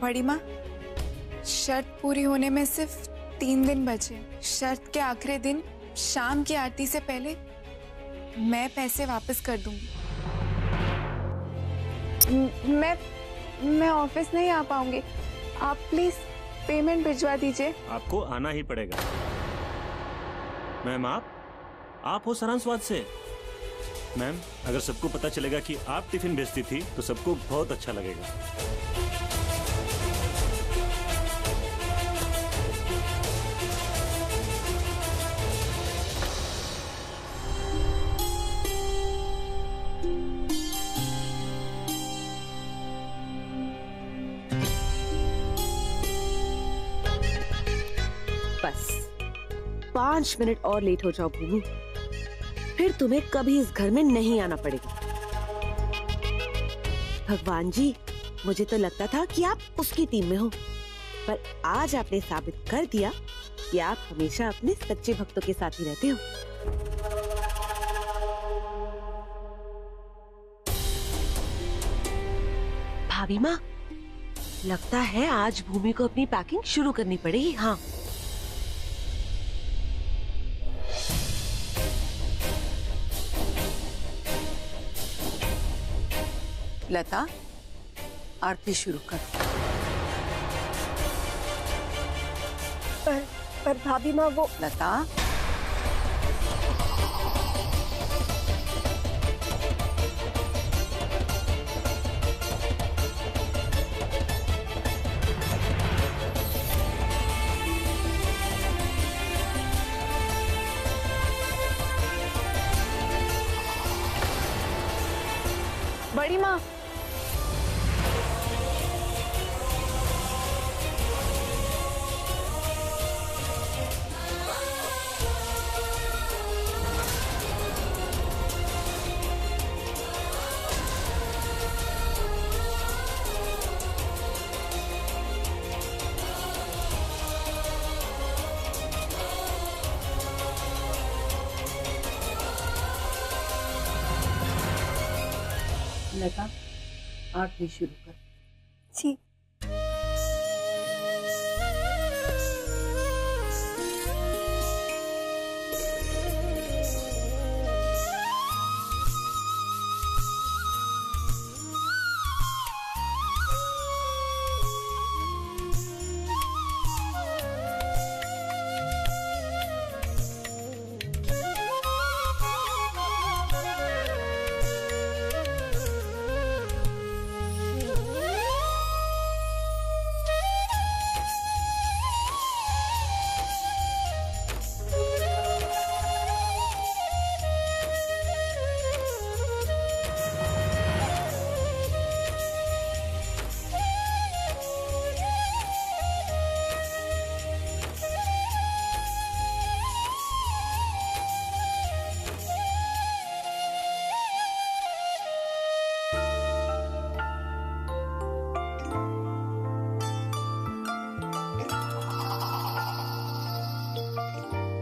बड़ी माँ, शर्त पूरी होने में सिर्फ 3 दिन बचे। शर्त के आखिरी दिन शाम की आरती से पहले मैं पैसे वापस कर दूंगी। मैं ऑफिस नहीं आ पाऊंगी, आप प्लीज पेमेंट भिजवा दीजिए। आपको आना ही पड़ेगा मैम। आप हो सारांशवाद से। मैम, अगर सबको पता चलेगा कि आप टिफिन भेजती थी तो सबको बहुत अच्छा लगेगा। बस 5 मिनट और लेट हो जाओ भूमि, फिर तुम्हें कभी इस घर में नहीं आना पड़ेगा। भगवान जी, मुझे तो लगता था कि आप उसकी टीम में हो, पर आज आपने साबित कर दिया कि आप हमेशा अपने सच्चे भक्तों के साथ ही रहते हो। भाभी माँ, लगता है आज भूमि को अपनी पैकिंग शुरू करनी पड़ेगी। हाँ, लता, आरती शुरू कर। पर भाभी माँ, वो लता, बड़ी माँ, लता, आरती शुरू कर। जी।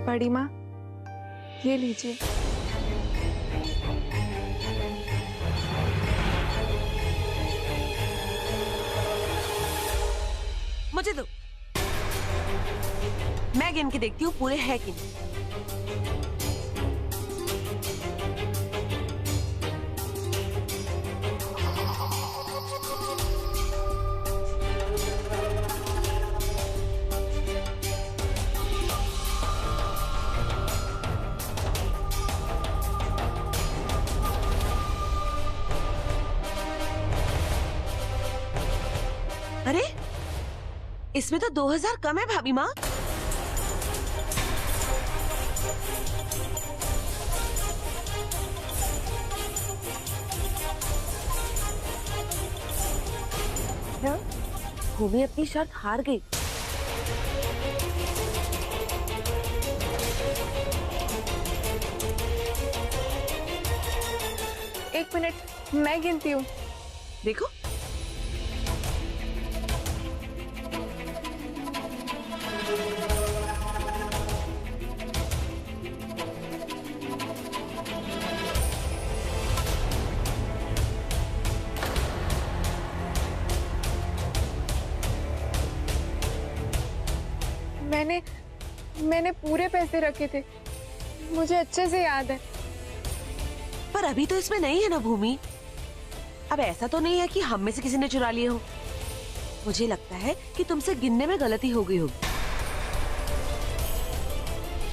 बड़ी माँ, ये लीजिए। मुझे दो, मैं गिन के देखती हूँ पूरे है कि नहीं। अरे, इसमें तो 2000 कम है भाभी माँ। भूमि अपनी शर्त हार गई। एक मिनट, मैं गिनती हूँ। देखो, मैंने पूरे पैसे रखे थे, मुझे अच्छे से याद है। पर अभी तो इसमें नहीं है ना भूमि। अब ऐसा तो नहीं है कि हम में से किसी ने चुरा लिए हो। मुझे लगता है कि तुमसे गिनने में गलती हो गई होगी।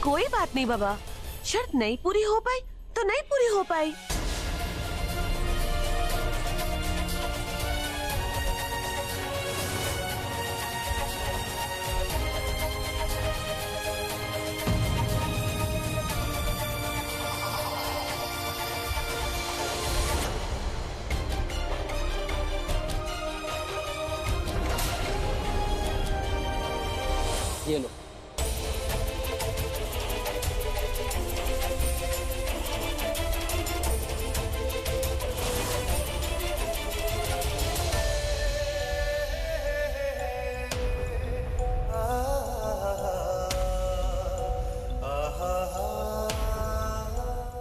कोई बात नहीं बाबा, शर्त नहीं पूरी हो पाई तो नहीं पूरी हो पाई। ये लो।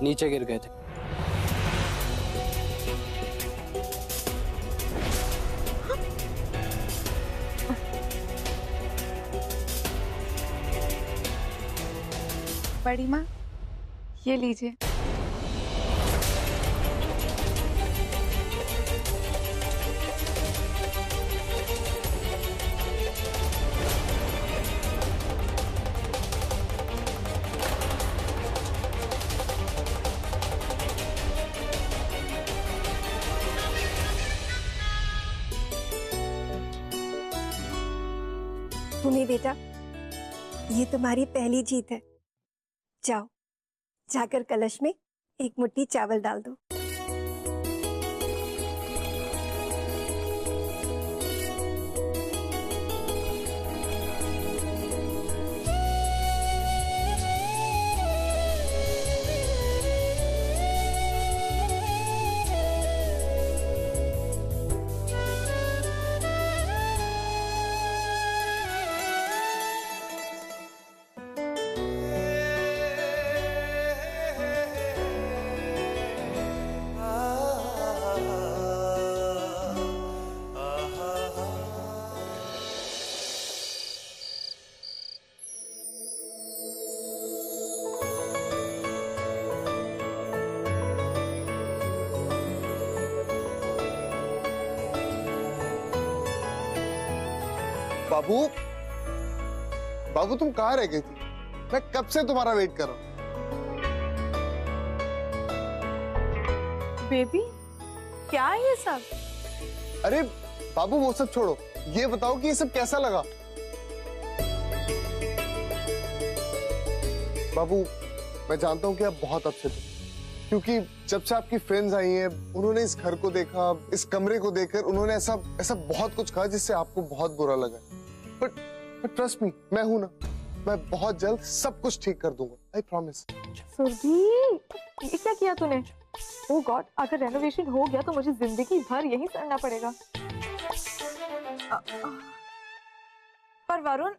नीचे गिर गए थे। बड़ी माँ, ये लीजिए। भूमि बेटा, ये तुम्हारी पहली जीत है। जाओ, जाकर कलश में एक मुट्ठी चावल डाल दो। बाबू, बाबू तुम कहाँ रह गई थी? मैं कब से तुम्हारा वेट कर रहा हूँ। बेबी, क्या है ये सब? अरे बाबू वो सब छोड़ो, ये बताओ कि ये सब कैसा लगा? बाबू मैं जानता हूँ कि आप बहुत अपसेट हो, क्योंकि जब से आपकी फ्रेंड्स आई हैं, उन्होंने इस घर को देखा, इस कमरे को देखकर उन्होंने ऐसा ऐसा बहुत कुछ कहा जिससे आपको बहुत बुरा लगा। बट ट्रस्ट मी, मैं हूं ना, मैं बहुत जल्द सब कुछ ठीक कर दूंगा, आई प्रॉमिस। सुरभि, ये क्या किया तूने? ओह गॉड, अगर रेनोवेशन हो गया तो मुझे जिंदगी भर यहीं सड़ना पड़ेगा। पर वरुण,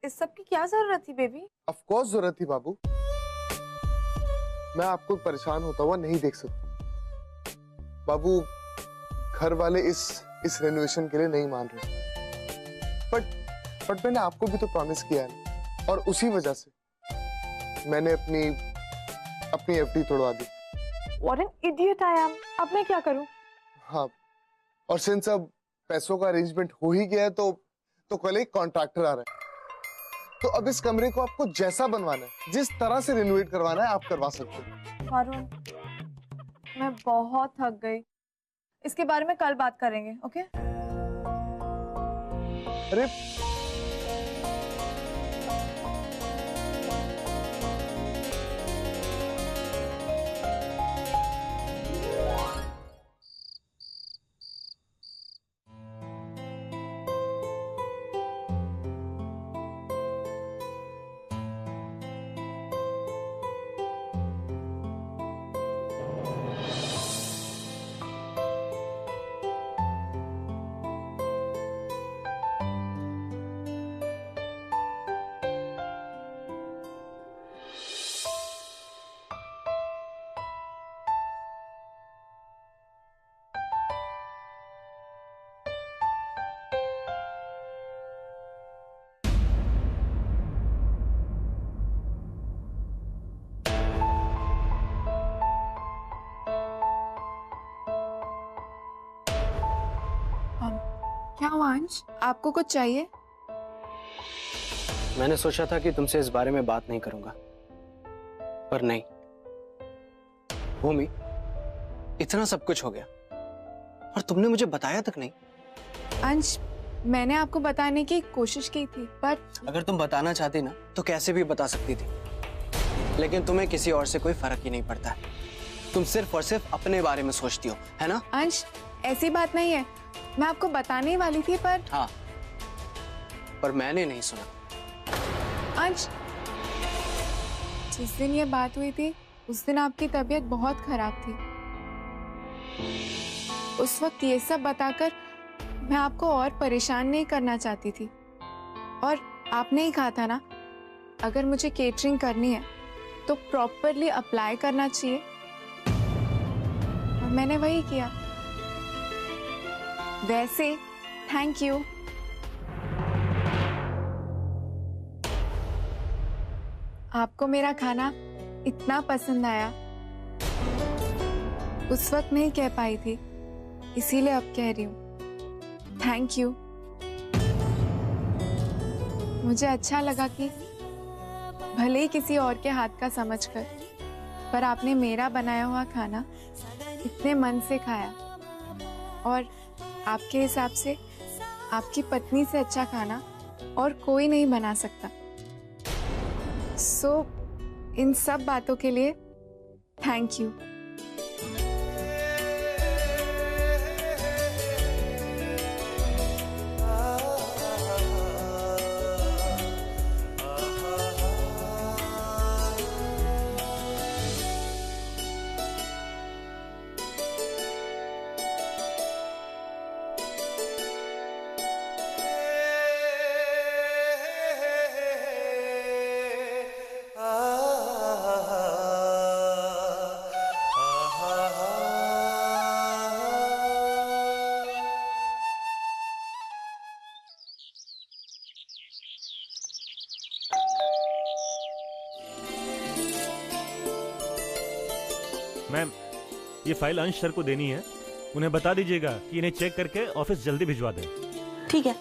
इस सब की क्या जरूरत थी बेबी? ऑफ कोर्स जरूरत थी बाबू, मैं आपको परेशान होता हुआ नहीं देख सकता। बाबू घर वाले इस रेनोवेशन के लिए नहीं मान रहे, बट मैंने आपको भी तो प्रॉमिस किया है, और उसी वजह से मैंने अपनी एफडी तोड़वा दी। What an idiot I am! अब मैं क्या करूं? हाँ, और सिंस अब पैसों का अरेंजमेंट हो ही गया है तो कल एक कॉन्ट्रैक्टर आ रहा है, तो अब इस कमरे को आपको जैसा बनवाना है, जिस तरह से रिनोवेट करवाना है, आप करवा सकते हो। वरुण, मैं बहुत थक गई, इसके बारे में कल बात करेंगे, ओके? अरे क्या हुआ अंश, आपको कुछ चाहिए? मैंने सोचा था कि तुमसे इस बारे में बात नहीं करूंगा, पर नहीं भूमि, इतना सब कुछ हो गया और तुमने मुझे बताया तक नहीं। अंश, मैंने आपको बताने की कोशिश की थी, पर अगर तुम बताना चाहती ना तो कैसे भी बता सकती थी, लेकिन तुम्हें किसी और से कोई फर्क ही नहीं पड़ता है। तुम सिर्फ और सिर्फ अपने बारे में सोचती हो, है ना? अंश, ऐसी बात नहीं है, मैं आपको बताने ही वाली थी, पर हाँ, पर मैंने नहीं सुना। अंश, जिस दिन ये बात हुई थी उस दिन आपकी तबीयत बहुत खराब थी। उस वक्त ये सब बताकर मैं आपको और परेशान नहीं करना चाहती थी, और आपने ही कहा था ना, अगर मुझे केटरिंग करनी है तो प्रॉपरली अप्लाई करना चाहिए, और मैंने वही किया। वैसे थैंक यू। आपको मेरा खाना इतना पसंद आया, उस वक्त नहीं कह पाई थी, इसीलिए अब कह रही हूँ। Thank you. मुझे अच्छा लगा कि भले ही किसी और के हाथ का समझकर, पर आपने मेरा बनाया हुआ खाना इतने मन से खाया, और आपके हिसाब से आपकी पत्नी से अच्छा खाना और कोई नहीं बना सकता। इन सब बातों के लिए थैंक यू। मैम, ये फाइल अंश सर को देनी है, उन्हें बता दीजिएगा कि इन्हें चेक करके ऑफिस जल्दी भिजवा दें। ठीक है।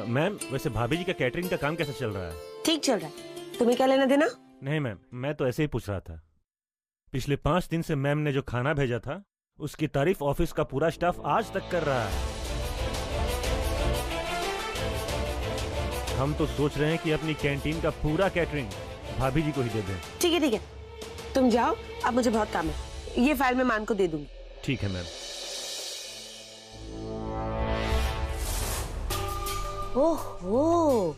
मैम, वैसे भाभी जी का कैटरिंग का काम कैसा चल रहा है? ठीक चल रहा है, तुम्हें क्या लेना देना? नहीं मैम, मैं तो ऐसे ही पूछ रहा था। पिछले 5 दिन से मैम ने जो खाना भेजा था उसकी तारीफ ऑफिस का पूरा स्टाफ आज तक कर रहा है। हम तो सोच रहे हैं कि अपनी कैंटीन का पूरा कैटरिंग भाभी जी को ही दे दें। ठीक है ठीक है, तुम जाओ, अब मुझे बहुत काम है। ये फाइल मैं मान को दे दूंगी। ठीक है मैम। ओहो,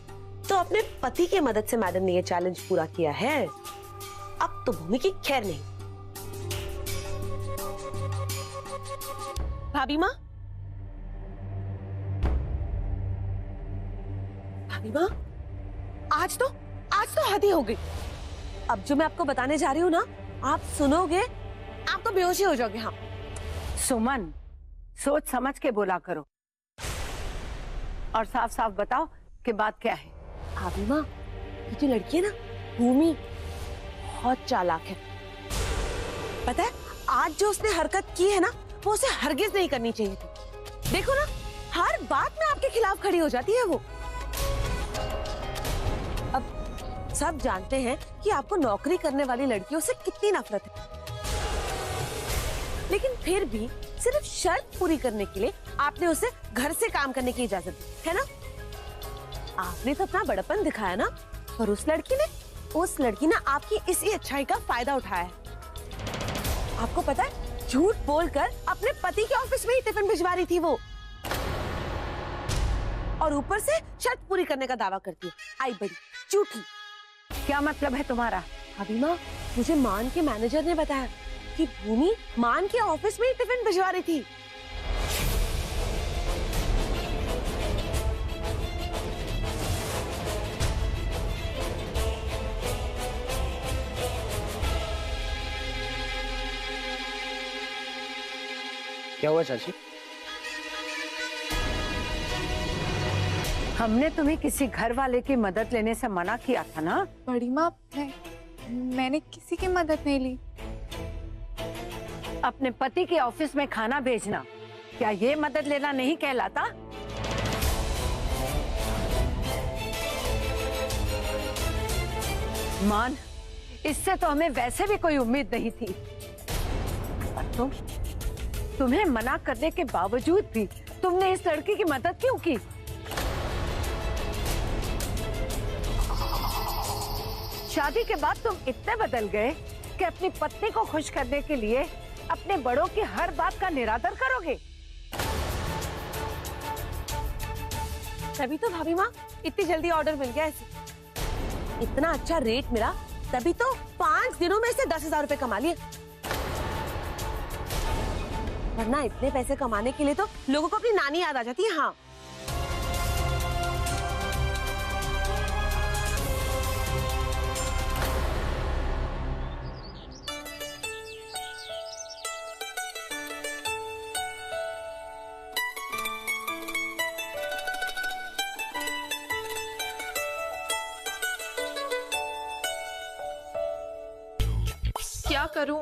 तो अपने पति की मदद से मैडम ने ये चैलेंज पूरा किया है। अब तो भूमि की खैर नहीं। भाभी माँ, भाभी माँ, आज तो हद ही हो गई। अब जो मैं आपको बताने जा रही हूँ ना, आप सुनोगे आप तो बेहोश ही हो जाओगे। हाँ सुमन, सोच समझ के बोला करो और साफ साफ बताओ कि बात क्या है। भाभी माँ, ये जो लड़की है ना भूमि, बहुत चालाक है। पता है आज जो उसने हरकत की है ना, वो उसे हरगिज नहीं करनी चाहिए थी। देखो ना, हर बात में आपके खिलाफ खड़ी हो जाती है वो। अब सब जानते हैं कि आपको नौकरी करने वाली लड़कियों से कितनी नफरत है, लेकिन फिर भी सिर्फ शर्त पूरी करने के लिए आपने उसे घर से काम करने की इजाजत दी है ना। आपने तो अपना बड़प्पन दिखाया ना, और उस लड़की ने आपकी इसी अच्छाई का फायदा उठाया है। आपको पता है, झूठ बोलकर अपने पति के ऑफिस में ही टिफिन भिजवा रही थी वो, और ऊपर से शर्त पूरी करने का दावा करती है। आई बड़ी झूठी। क्या मतलब है तुम्हारा? अभी माँ, मुझे मान के मैनेजर ने बताया कि भूमि मान के ऑफिस में ही टिफिन भिजवा रही थी। क्या हुआ चाची? हमने तुम्हें किसी घर वाले की मदद लेने से मना किया था ना। बड़ी माँ, मैंने किसी की मदद नहीं ली। अपने पति के ऑफिस में खाना भेजना क्या ये मदद लेना नहीं कहलाता? मान, इससे तो हमें वैसे भी कोई उम्मीद नहीं थी। और तुम्हें मना करने के बावजूद भी तुमने इस लड़की की मदद क्यों की? शादी के बाद तुम इतने बदल गए कि अपनी पत्नी को खुश करने के लिए अपने बड़ों की हर बात का निरादर करोगे। तभी तो भाभी माँ इतनी जल्दी ऑर्डर मिल गया ऐसे। इतना अच्छा रेट मिला तभी तो 5 दिनों में से 10,000 रुपए कमा लिए। वरना इतने पैसे कमाने के लिए तो लोगों को अपनी नानी याद आ जाती है। हाँ, क्या करूं,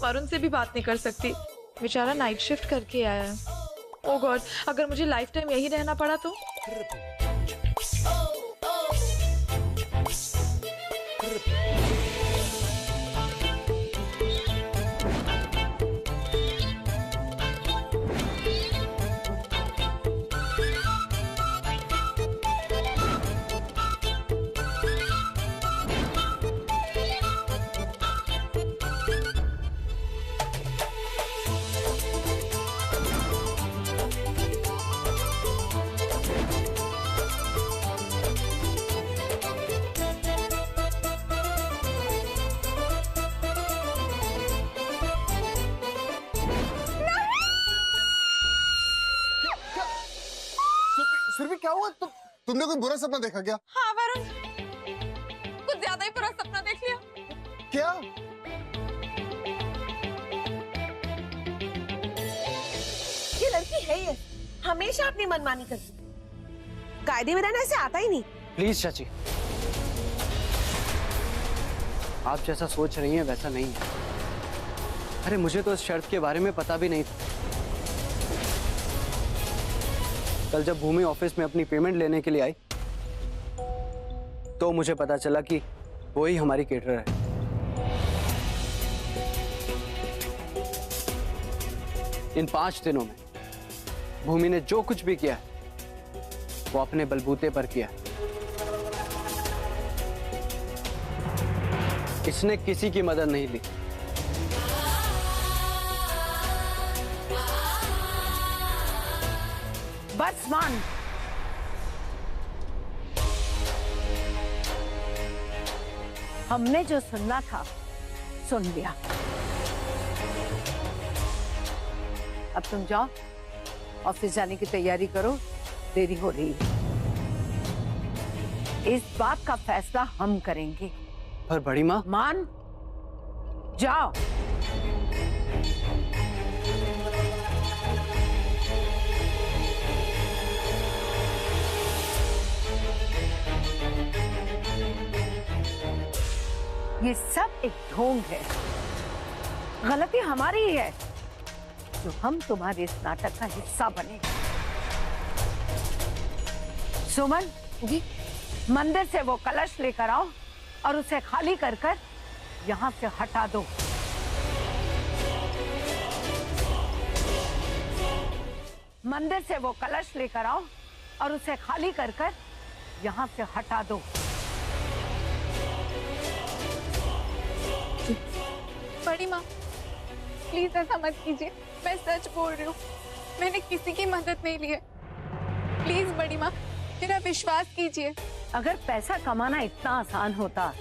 वरुण से भी बात नहीं कर सकती। बेचारा नाइट शिफ्ट करके आया है। ओह गॉड, अगर मुझे लाइफ टाइम यही रहना पड़ा तो। सुरभि क्या हुआ? तुमने कोई बुरा सपना देखा क्या? हाँ वरुण, कुछ ज्यादा ही बुरा सपना देख लिया। क्या? ये लड़की है ये, हमेशा अपनी मनमानी करती। कायदे में रहना ऐसे आता ही नहीं। प्लीज चाची, आप जैसा सोच रही हैं वैसा नहीं है। अरे मुझे तो इस शर्त के बारे में पता भी नहीं था। कल जब भूमि ऑफिस में अपनी पेमेंट लेने के लिए आई तो मुझे पता चला कि वो ही हमारी केटरर है। इन 5 दिनों में भूमि ने जो कुछ भी किया वो अपने बलबूते पर किया। इसने किसी की मदद नहीं ली। बस मान, हमने जो सुनना था सुन लिया। अब तुम जाओ, ऑफिस जाने की तैयारी करो, देरी हो रही है। इस बात का फैसला हम करेंगे। पर बड़ी माँ, मान, जाओ। ये सब एक ढोंग है। गलती हमारी ही है जो हम तुम्हारे इस नाटक का हिस्सा बने। सुमन जी, मंदिर से वो कलश लेकर आओ और उसे खाली कर कर यहाँ से हटा दो। मंदिर से वो कलश लेकर आओ और उसे खाली कर कर यहाँ से हटा दो। बड़ी माँ, प्लीज ऐसा मत कीजिए, मैं सच बोल रही हूँ। मैंने किसी की मदद नहीं ली है। प्लीज बड़ी माँ, मेरा विश्वास कीजिए। अगर पैसा कमाना इतना आसान होता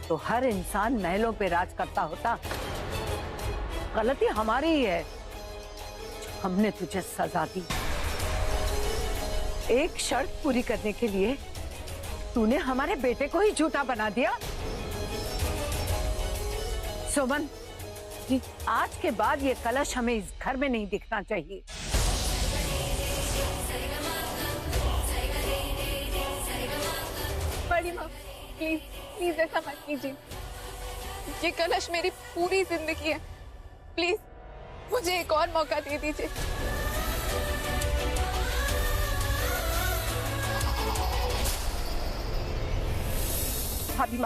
तो हर इंसान महलों पे राज करता होता। गलती हमारी ही है, हमने तुझे सजा दी। एक शर्त पूरी करने के लिए तूने हमारे बेटे को ही झूठा बना दिया। सुमन जी, आज के बाद ये कलश हमें इस घर में नहीं दिखना चाहिए। बड़ी माँ, प्लीज प्लीज ऐसा मत कीजिए। ये कलश मेरी पूरी जिंदगी है। प्लीज मुझे एक और मौका दे दीजिए। भाभी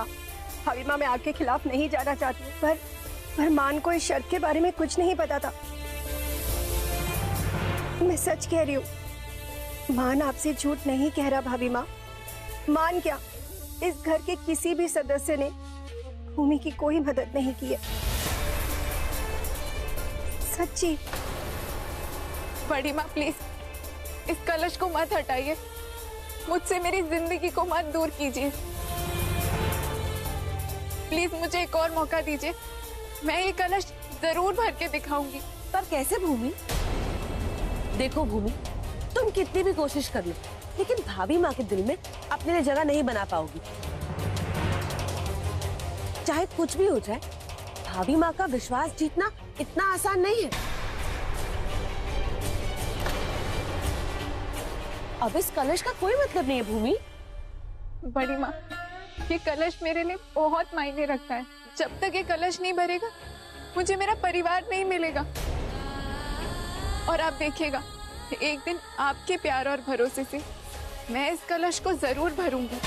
माँ मैं आपके खिलाफ नहीं जाना चाहती हूँ, पर मान को इस शर्त के बारे में कुछ नहीं पता था। मैं सच कह रही हूँ, मान आपसे झूठ नहीं कह रहा भाभी माँ। मान क्या, इस घर के किसी भी सदस्य ने भूमि की कोई मदद नहीं की है, सच्ची। बड़ी माँ प्लीज इस कलश को मत हटाइए, मुझसे मेरी जिंदगी को मत दूर कीजिए। प्लीज मुझे एक और मौका दीजिए, मैं ये कलश जरूर भर के दिखाऊंगी। पर कैसे भूमि? देखो भूमि, तुम कितनी भी कोशिश कर लो, लेकिन भाभी माँ के दिल में अपने लिए जगह नहीं बना पाओगी। चाहे कुछ भी हो जाए, भाभी माँ का विश्वास जीतना इतना आसान नहीं है। अब इस कलश का कोई मतलब नहीं है भूमि। बड़ी माँ, ये कलश मेरे लिए बहुत मायने रखता है। जब तक ये कलश नहीं भरेगा, मुझे मेरा परिवार नहीं मिलेगा। और आप देखिएगा, एक दिन आपके प्यार और भरोसे से मैं इस कलश को जरूर भरूंगी।